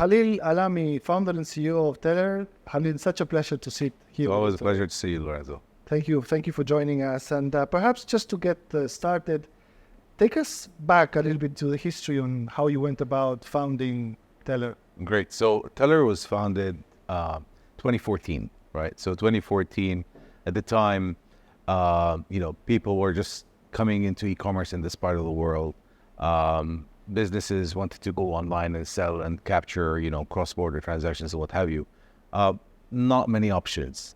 Khalil Alami, founder and CEO of Teller. Khalil, such a pleasure to sit here. It's always a pleasure to see you, Lorenzo. Thank you for joining us. And perhaps just to get started, take us back a little bit to the history on how you went about founding Teller. Great. So Teller was founded 2014, right? So 2014, at the time, people were just coming into e-commerce in this part of the world. Businesses wanted to go online and sell and capture, cross-border transactions and what have you. Not many options.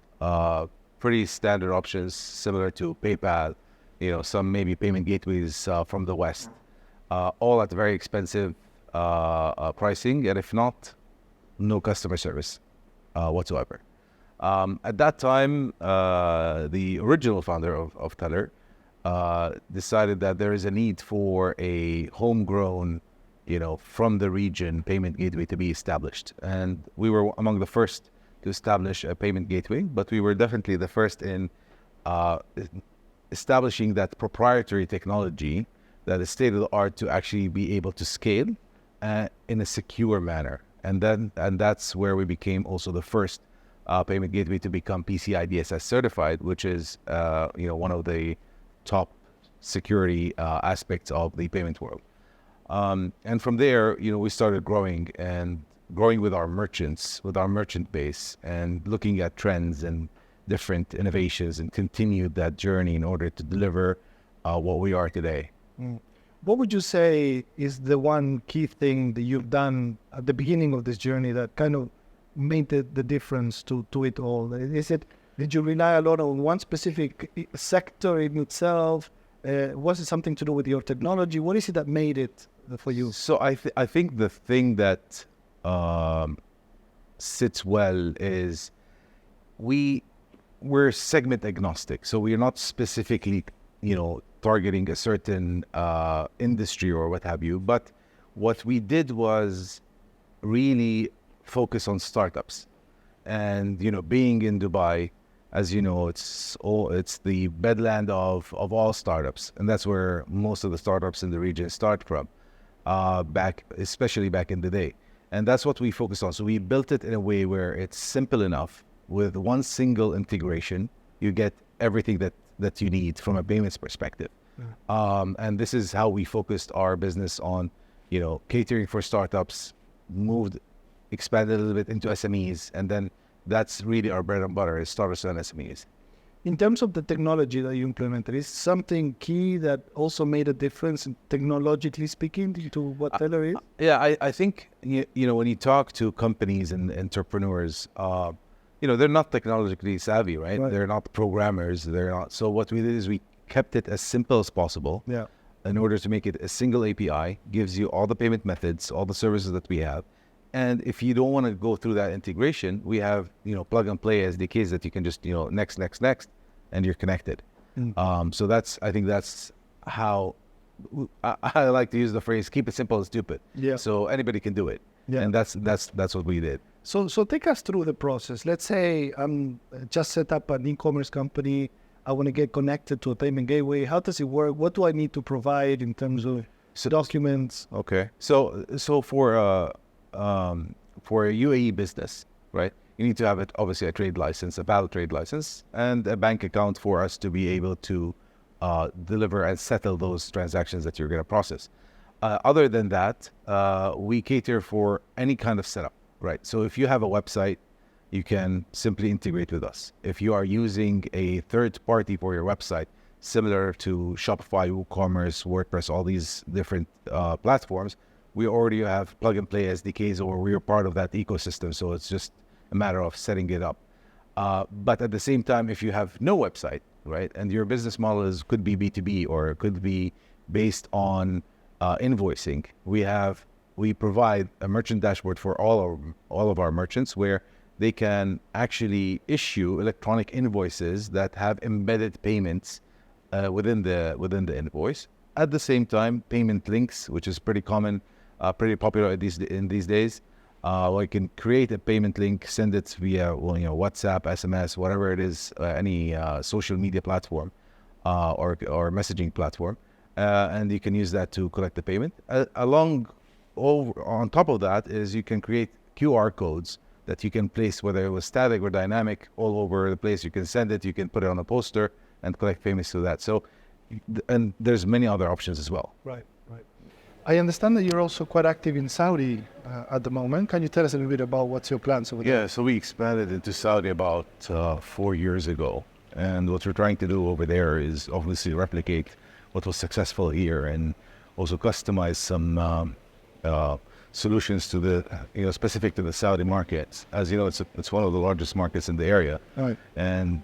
Pretty standard options, similar to PayPal, some maybe payment gateways from the West, all at very expensive pricing, and if not, no customer service whatsoever. At that time, the original founder of Teller decided that there is a need for a homegrown, from the region payment gateway to be established. And we were among the first to establish a payment gateway, but we were definitely the first in establishing that proprietary technology that is state of the art to actually be able to scale in a secure manner. And that's where we became also the first payment gateway to become PCI DSS certified, which is one of the top security aspects of the payment world. And from there, we started growing with our merchants, with our merchant base, and looking at trends and different innovations, and continued that journey in order to deliver what we are today. What would you say is the one key thing that you've done at the beginning of this journey that kind of made the difference to it all? Did you rely a lot on one specific sector in itself? Was it something to do with your technology? What is it that made it for you? So I think the thing that sits well is we're segment agnostic. So we're not specifically, targeting a certain industry or what have you. But what we did was really focus on startups. And, being in Dubai, as you know, it's the bedland of all startups, and that's where most of the startups in the region start from, especially back in the day. And that's what we focused on. So we built it in a way where it's simple enough. With one single integration, you get everything that you need from a payments perspective. And this is how we focused our business on, catering for startups, expanded a little bit into SMEs, and then that's really our bread and butter, is startups and SMEs. In terms of the technology that you implemented, is something key that also made a difference, technologically speaking, to what Teller is? Yeah, I think, when you talk to companies and entrepreneurs, they're not technologically savvy, right? They're not programmers. They're not. So what we did is we kept it as simple as possible. Yeah. In order to make it a single API, gives you all the payment methods, all the services that we have. And if you don't want to go through that integration, we have, plug and play SDKs that you can just, next, and you're connected. So I think that's how I like to use the phrase, keep it simple and stupid. Yeah. So anybody can do it. Yeah. And that's what we did. So take us through the process. Let's say I'm just set up an e-commerce company. I want to get connected to a payment gateway. How does it work? What do I need to provide in terms of documents? Okay. So for a UAE business, right, you need to have obviously a trade license, a valid trade license, and a bank account for us to be able to deliver and settle those transactions that you're going to process. Other than that, we cater for any kind of setup, right? So if you have a website, you can simply integrate with us. If you are using a third party for your website, similar to Shopify, WooCommerce, WordPress, all these different platforms, we already have plug and play SDKs, or we're part of that ecosystem. So it's just a matter of setting it up. But at the same time, if you have no website, right, and your business model could be B2B or could be based on invoicing, we provide a merchant dashboard for all of our merchants, where they can actually issue electronic invoices that have embedded payments within the invoice. At the same time, payment links, which is pretty common, pretty popular in these days. We can create a payment link, send it via WhatsApp, SMS, whatever it is, any social media platform or messaging platform, and you can use that to collect the payment. Along on top of that is you can create QR codes that you can place, whether it was static or dynamic, all over the place. You can send it, you can put it on a poster and collect payments through that. So, and there's many other options as well. Right. I understand that you're also quite active in Saudi at the moment. Can you tell us a little bit about what's your plans over there? Yeah, so we expanded into Saudi about 4 years ago. And what we're trying to do over there is obviously replicate what was successful here and also customize some solutions to the, specific to the Saudi market. As you know, it's one of the largest markets in the area. Right. And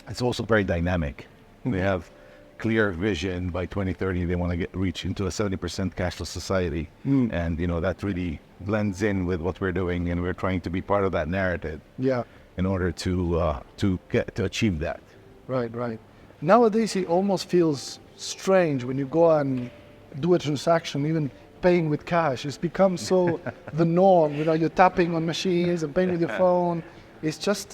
it's also very dynamic. They have clear vision. By 2030 they want to reach into a 70% cashless society, and that really blends in with what we're doing, and we're trying to be part of that narrative in order to achieve that. Right. Nowadays it almost feels strange when you go and do a transaction, even paying with cash. It's become so the norm. You're tapping on machines and paying with your phone. It's just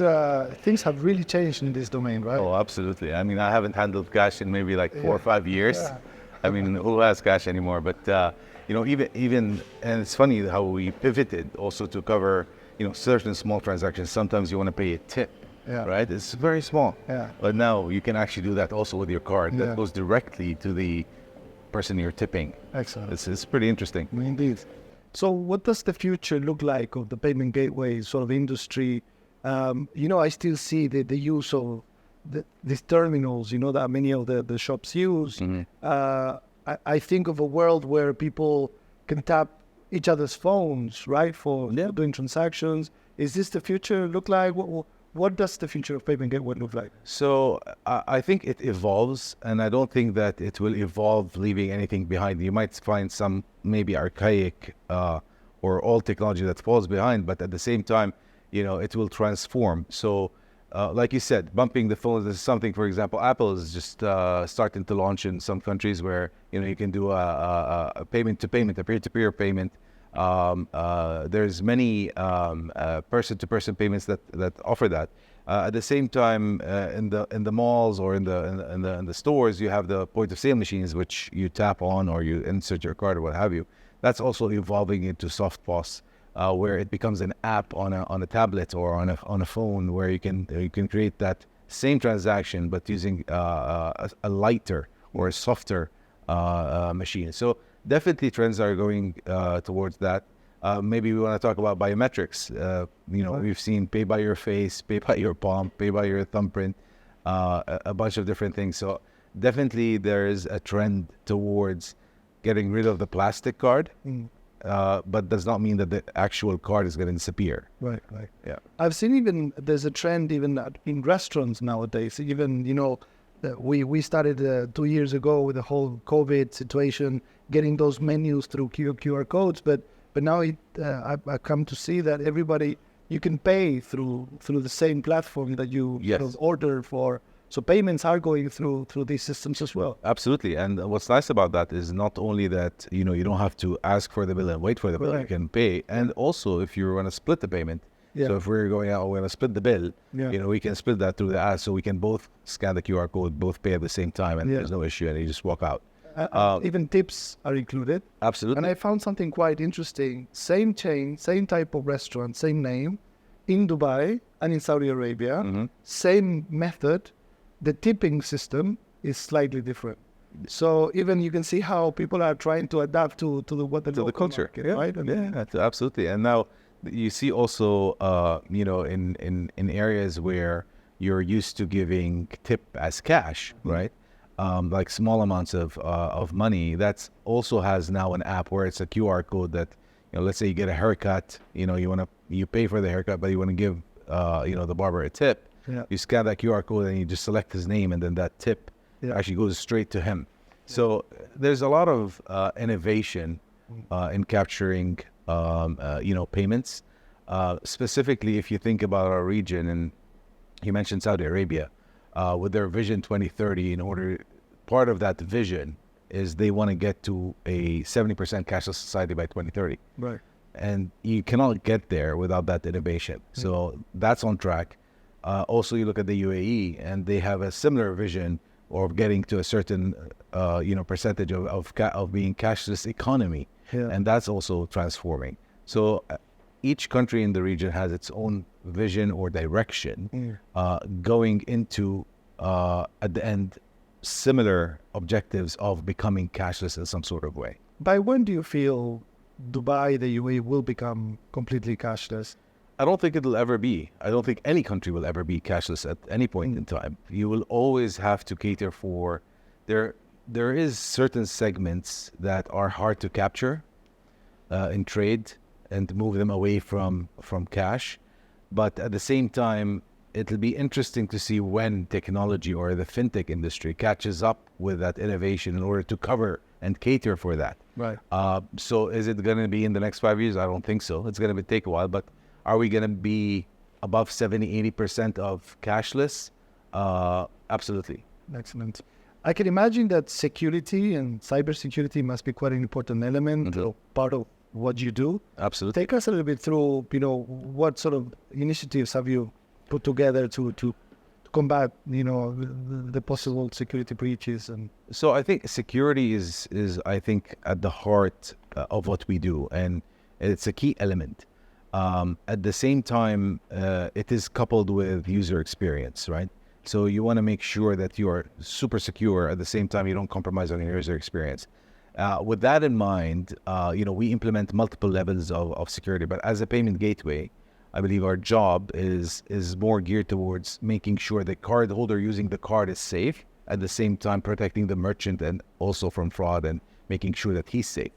things have really changed in this domain, right? Oh, absolutely. I mean, I haven't handled cash in maybe like 4 or 5 years. Yeah. I mean, who has cash anymore? But even and it's funny how we pivoted also to cover certain small transactions. Sometimes you want to pay a tip, right? It's very small. Yeah. But now you can actually do that also with your card. Yeah. That goes directly to the person you're tipping. Excellent. It's pretty interesting. Indeed. So what does the future look like of the payment gateway sort of industry? I still see the use of these terminals, that many of the shops use. I think of a world where people can tap each other's phones, right, for doing transactions. Is this the future look like? What does the future of payment gateway look like? So I think it evolves, and I don't think that it will evolve leaving anything behind. You might find some maybe archaic or old technology that falls behind, but at the same time, it will transform. So like you said, bumping the phones is something, for example, Apple is just starting to launch in some countries where, you can do a payment-to-payment, a peer-to-peer payment. There's many person-to-person payments that offer that. At the same time, in the malls or in the stores, you have the point-of-sale machines, which you tap on or you insert your card or what have you. That's also evolving into soft POS. Where it becomes an app on a tablet or on a phone, where you can create that same transaction but using a lighter or a softer machine. So definitely trends are going towards that. Maybe we want to talk about biometrics. We've seen pay by your face, pay by your palm, pay by your thumbprint, a bunch of different things. So definitely there is a trend towards getting rid of the plastic card. But does not mean that the actual card is going to disappear. Right. Yeah. I've seen there's a trend even in restaurants nowadays. Even, we started 2 years ago with the whole COVID situation, getting those menus through QR codes. But now I come to see that you can pay through the same platform that you sort of order for. So payments are going through these systems as well. Absolutely. And what's nice about that is not only that, you don't have to ask for the bill and wait for the bill, you can pay. And also if you want to split the payment, so if we're going out, we're going to split the bill, we can split that through the app. So we can both scan the QR code, both pay at the same time, and there's no issue, and you just walk out. Even tips are included. Absolutely. And I found something quite interesting. Same chain, same type of restaurant, same name, in Dubai and in Saudi Arabia, same method. The tipping system is slightly different. So even you can see how people are trying to adapt to the culture, market, right? Absolutely. And now you see also, in areas where you're used to giving tip as cash, right? Like small amounts of money. That's also has now an app where it's a QR code that, let's say you get a haircut, you pay for the haircut, but you want to give, the barber a tip. You scan that QR code and you just select his name, and then that tip actually goes straight to him. So there's a lot of innovation in capturing, payments. Specifically, if you think about our region, and you mentioned Saudi Arabia, with their Vision 2030, part of that vision is they want to get to a 70% cashless society by 2030. Right. And you cannot get there without that innovation. So that's on track. Also, you look at the UAE, and they have a similar vision of getting to a certain, percentage of being cashless economy. Yeah. and that's also transforming. So each country in the region has its own vision or direction, going into at the end similar objectives of becoming cashless in some sort of way. By when do you feel Dubai, the UAE, will become completely cashless? I don't think it'll ever be. I don't think any country will ever be cashless at any point in time. You will always have to cater for there. There is certain segments that are hard to capture in trade and move them away from cash, but at the same time, it'll be interesting to see when technology or the fintech industry catches up with that innovation in order to cover and cater for that. Right. So is it going to be in the next 5 years? I don't think so. It's going to take a while, but are we going to be above 70-80% of cashless? Absolutely. Excellent. I can imagine that security and cybersecurity must be quite an important element or part of what you do. Absolutely. Take us a little bit through, what sort of initiatives have you put together to combat, the possible security breaches? And so I think security is I think at the heart of what we do, and it's a key element. At the same time, it is coupled with user experience, right? So you want to make sure that you are super secure. At the same time, you don't compromise on your user experience. With that in mind, we implement multiple levels of security. But as a payment gateway, I believe our job is more geared towards making sure the card holder using the card is safe, at the same time protecting the merchant and also from fraud and making sure that he's safe.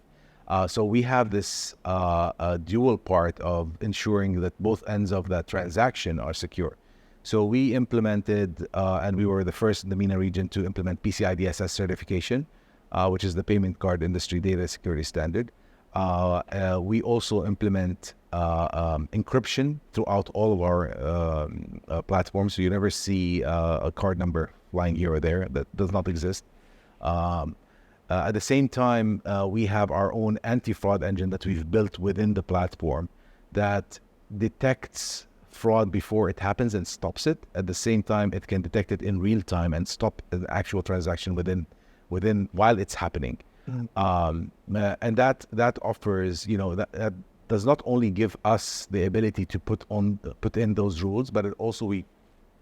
So we have this dual part of ensuring that both ends of that transaction are secure. So we implemented, and we were the first in the MENA region to implement PCI DSS certification, which is the payment card industry data security standard. We also implement encryption throughout all of our platforms. So you never see a card number flying here or there. That does not exist. At the same time, we have our own anti-fraud engine that we've built within the platform that detects fraud before it happens and stops it. At the same time, it can detect it in real time and stop the actual transaction within while it's happening. And that offers, that does not only give us the ability to put in those rules, but it also we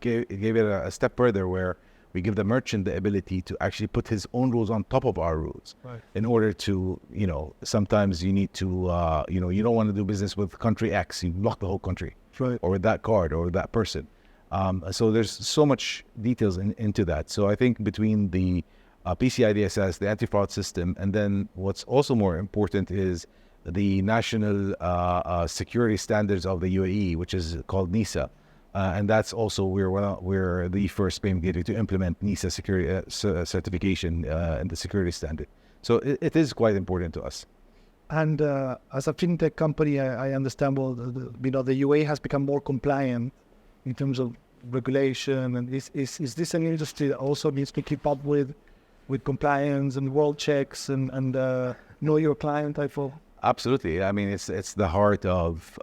gave it a step further where we give the merchant the ability to actually put his own rules on top of our rules. Right. In order to, sometimes you need to, you don't want to do business with country X, you block the whole country. Right. Or with that card or with that person. So there's so much details into that. So I think between the PCI DSS, the anti-fraud system, and then what's also more important is the national security standards of the UAE, which is called NISA. And that's also, we're the first payment gateway to implement NISA security certification and the security standard. So it is quite important to us. And as a fintech company, I understand, the UAE has become more compliant in terms of regulation. And is this an industry that also needs to keep up with compliance and world checks and know your client type of? Absolutely. I mean, it's the heart of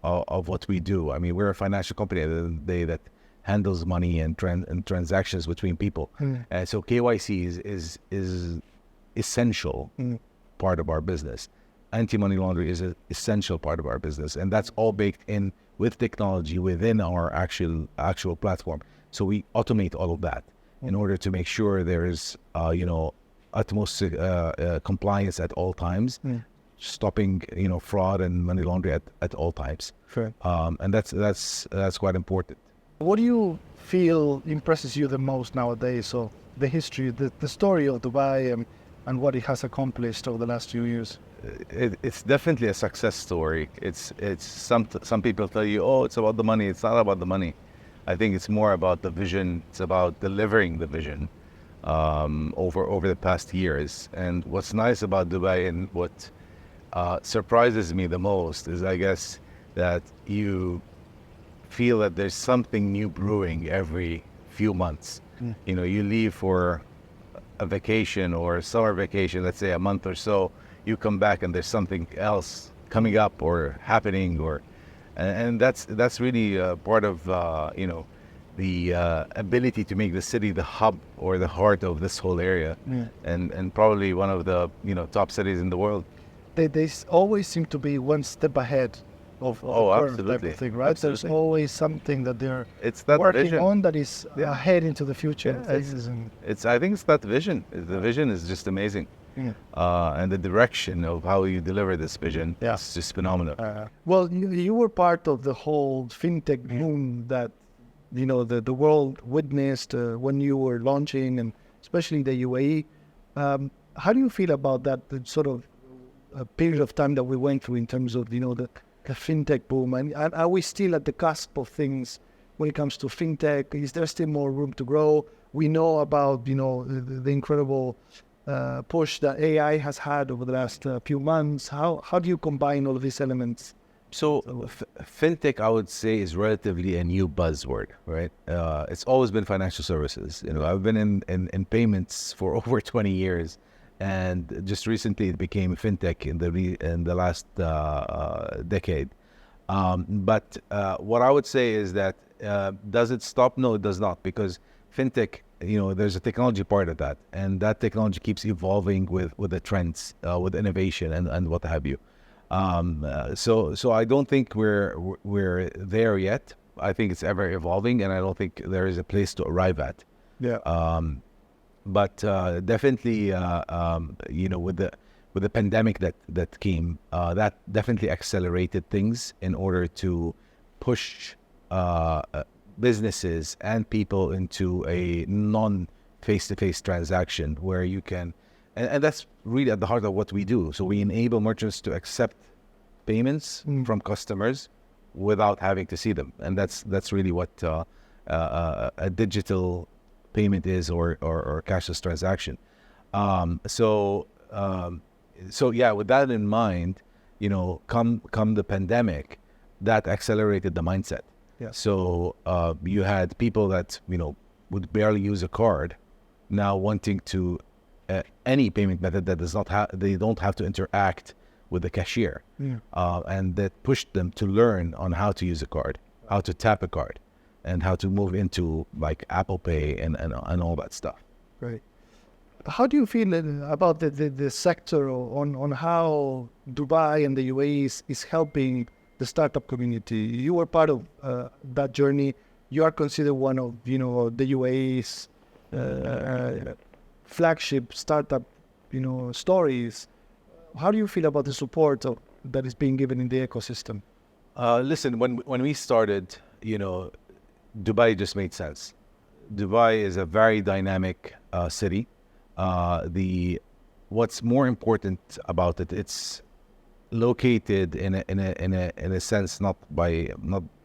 what we do. I mean, we're a financial company at the end of the day that handles money and transactions between people. So KYC is essential part of our business. Anti-money laundering is an essential part of our business, and that's all baked in with technology within our actual platform. So we automate all of that in order to make sure there is utmost compliance at all times, stopping fraud and money laundering at all times. Sure. And that's quite important. What do you feel impresses you the most nowadays? So the history, the story of Dubai and what it has accomplished over the last few years. It's definitely a success story. It's some people tell you, oh, it's about the money. It's not about the money. I think it's more about the vision. It's about delivering the vision over the past years. And what's nice about Dubai and what surprises me the most is, I guess, that you feel that there's something new brewing every few months. You leave for a vacation or a summer vacation, let's say a month or so, you come back and there's something else coming up or happening, and that's really part of the ability to make the city the hub or the heart of this whole area, and probably one of the top cities in the world. They always seem to be one step ahead of the curve type absolutely. of thing, right? There's Absolutely. always something that they're It's that working vision. on that is Yeah. ahead into the future. Yeah, I think it's that vision. The vision is just amazing. Yeah. And the direction of how you deliver this vision Yeah. is just phenomenal. Well, you were part of the whole fintech boom that the world witnessed when you were launching, and especially the UAE. How do you feel about that the sort of period of time that we went through in terms of the fintech boom? And are we still at the cusp of things when it comes to fintech? Is there still more room to grow? We know about the incredible push that AI has had over the last few months. How do you combine all of these elements? So fintech, I would say, is relatively a new buzzword, right? It's always been financial services. I've been in payments for over 20 years, and just recently it became fintech in the last decade. But what I would say is that does it stop? No, it does not, because fintech, there's a technology part of that, and that technology keeps evolving with the trends, with innovation and what have you. So I don't think we're there yet. I think it's ever evolving, and I don't think there is a place to arrive at. Yeah. But definitely, with the pandemic that came, that definitely accelerated things in order to push businesses and people into a non-face-to-face transaction where you can. And that's really at the heart of what we do. So we enable merchants to accept payments from customers without having to see them, and that's really what a digital payment is, or cashless transaction. So yeah, with that in mind, come the pandemic, that accelerated the mindset. Yeah. So you had people that would barely use a card now wanting to. Any payment method that does not they don't have to interact with the cashier, and that pushed them to learn on how to use a card, how to tap a card, and how to move into like Apple Pay and all that stuff. Right. How do you feel about the sector on how Dubai and the UAE is helping the startup community? You were part of that journey. You are considered one of the UAE's flagship startup stories. How do you feel about the support that is being given in the ecosystem? Listen, when we started, Dubai just made sense. Dubai is a very dynamic city. What's more important about it, it's located in a sense, not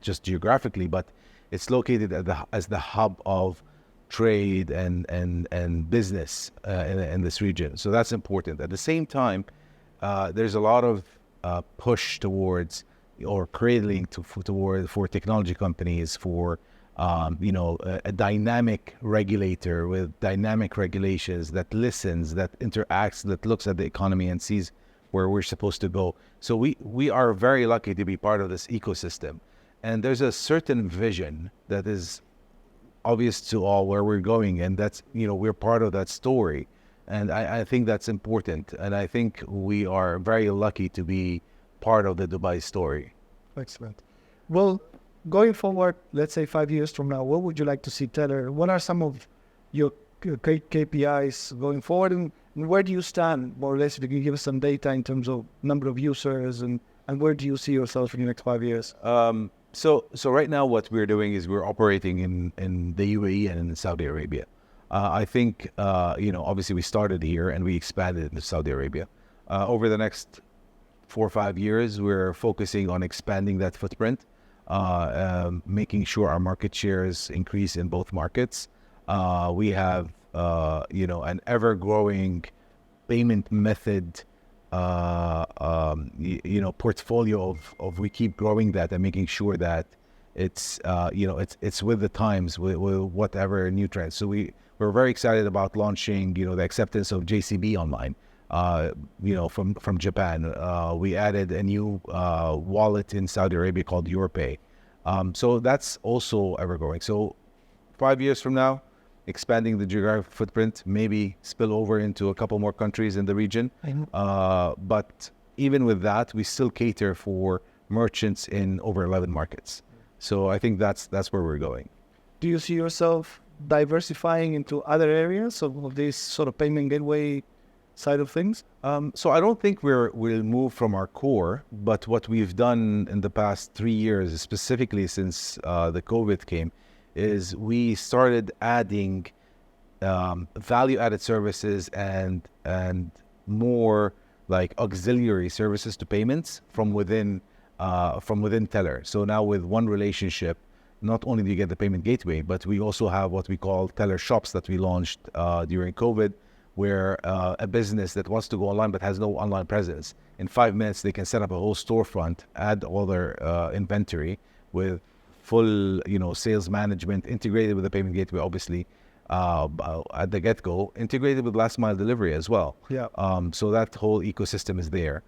just geographically, but it's located as the hub of trade and business in this region. So that's important. At the same time, there's a lot of push towards or cradling for technology companies, for a dynamic regulator with dynamic regulations that listens, that interacts, that looks at the economy and sees where we're supposed to go. So we are very lucky to be part of this ecosystem, and there's a certain vision that is obvious to all where we're going, and that's we're part of that story, and I think that's important, and I think we are very lucky to be part of the Dubai story. Excellent. Well, going forward, let's say 5 years from now, what would you like to see Teller? What are some of your KPIs going forward, and where do you stand, more or less, if you can give us some data in terms of number of users, and where do you see yourself in the next 5 years? So right now what we're doing is we're operating in the UAE and in Saudi Arabia. I think, obviously we started here and we expanded into Saudi Arabia. Over the next 4 or 5 years, we're focusing on expanding that footprint, making sure our market shares increase in both markets. We have, an ever-growing payment method portfolio of we keep growing that and making sure that it's it's with the times, with whatever new trends. So we're very excited about launching the acceptance of JCB online from Japan. We added a new wallet in Saudi Arabia called YourPay. So that's also ever growing. So 5 years from now, expanding the geographic footprint, maybe spill over into a couple more countries in the region. But even with that, we still cater for merchants in over 11 markets. So I think that's where we're going. Do you see yourself diversifying into other areas of this sort of payment gateway side of things? So I don't think we'll move from our core, but what we've done in the past 3 years, specifically since the COVID came, is we started adding value-added services and more like auxiliary services to payments from within Teller. So now with one relationship, not only do you get the payment gateway, but we also have what we call Teller shops that we launched during COVID, where a business that wants to go online but has no online presence, in 5 minutes they can set up a whole storefront, add all their inventory with full, sales management integrated with the payment gateway, obviously, at the get-go, integrated with last mile delivery as well. Yeah. So that whole ecosystem is there.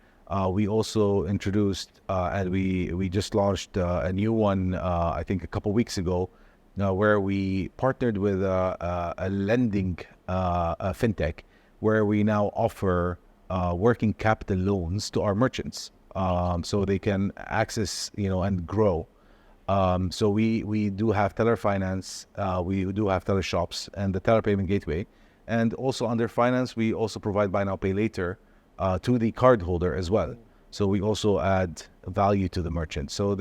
We also introduced and we just launched a new one, I think a couple weeks ago, where we partnered with a lending Fintech, where we now offer working capital loans to our merchants, so they can access, and grow. So we do have Teller Finance, we do have Teller Shops and the Teller Payment Gateway. And also under finance, we also provide buy now, pay later to the cardholder as well. So we also add value to the merchant. So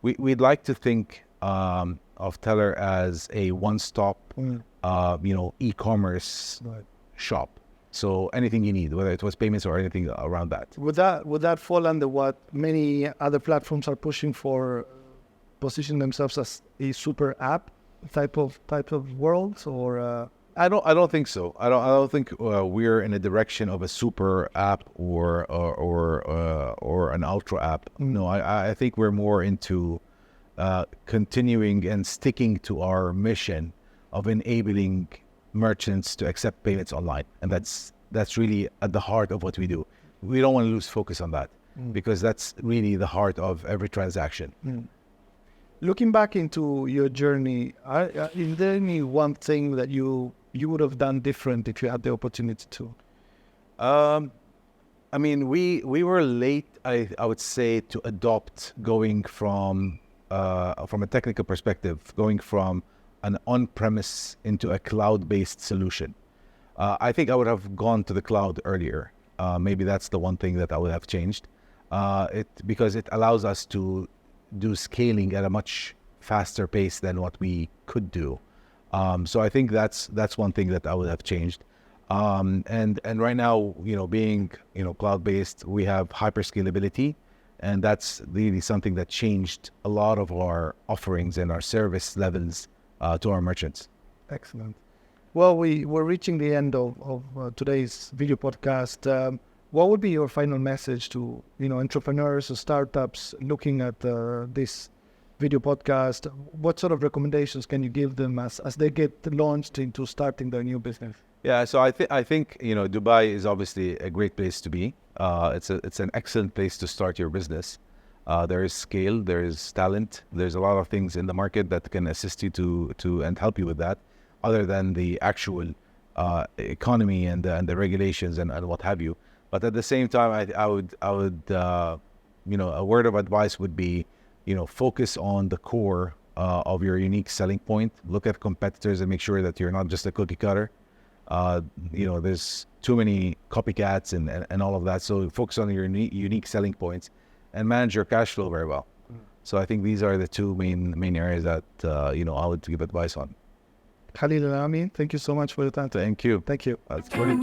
we'd like to think of Teller as a one-stop, e-commerce shop. So anything you need, whether it was payments or anything around that. Would that fall under what many other platforms are pushing for, position themselves as a super app type of world, or? I don't think so. I don't think we're in a direction of a super app or an ultra app. No, I think we're more into continuing and sticking to our mission of enabling merchants to accept payments online, and that's really at the heart of what we do. We don't want to lose focus on that because that's really the heart of every transaction. Looking back into your journey, is there any one thing that you would have done different if you had the opportunity to? I mean, we were late, I would say, to adopt going from a technical perspective, going from an on-premise into a cloud-based solution. I think I would have gone to the cloud earlier. Maybe that's the one thing that I would have changed. Because it allows us to do scaling at a much faster pace than what we could do. So I think that's one thing that I would have changed. And right now, being cloud-based, we have hyper scalability, and that's really something that changed a lot of our offerings and our service levels to our merchants. Excellent. Well, we're reaching the end of today's video podcast. What would be your final message to entrepreneurs or startups looking at this video podcast? What sort of recommendations can you give them as they get launched into starting their new business? Yeah, so I think Dubai is obviously a great place to be. It's an excellent place to start your business. There is scale, there is talent, there's a lot of things in the market that can assist you to and help you with that, other than the actual economy and the regulations and what have you. But at the same time, I would a word of advice would be, focus on the core of your unique selling point. Look at competitors and make sure that you're not just a cookie cutter. There's too many copycats and all of that. So focus on your unique selling points and manage your cash flow very well. So I think these are the two main areas that I would give advice on. Khalil Alami, thank you so much for your time. Thank you. Thank you. That's great.